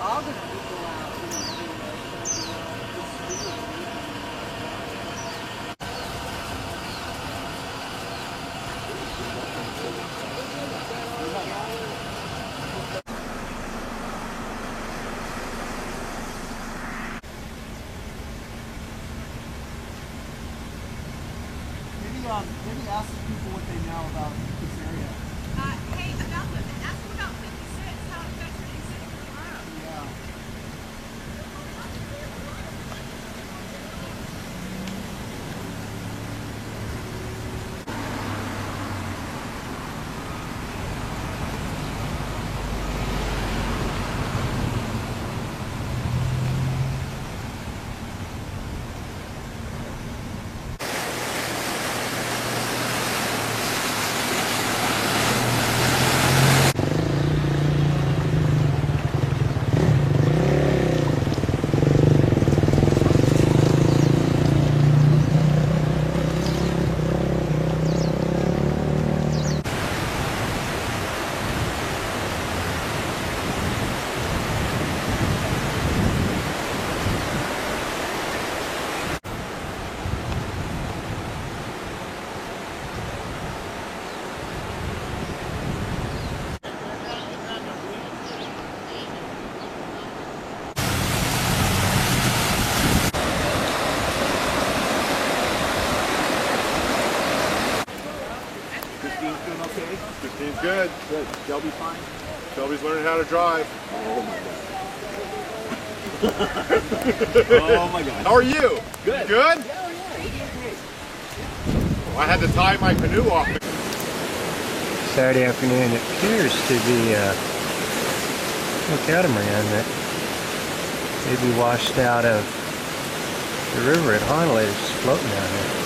all the people out, you know, maybe ask the people what they know about this area. Hey, about them, ask them about 56, how it affects 56 in the road. Yeah. Christine's doing okay? Christine's good. Good. Shelby fine? Shelby's learning how to drive. Oh my god. Oh my god. How are you? Good. Good? Yeah, you did great. Well, I had to tie my canoe off. Saturday afternoon. It appears to be a catamaran that may be washed out of the river at Honolulu, just floating down there.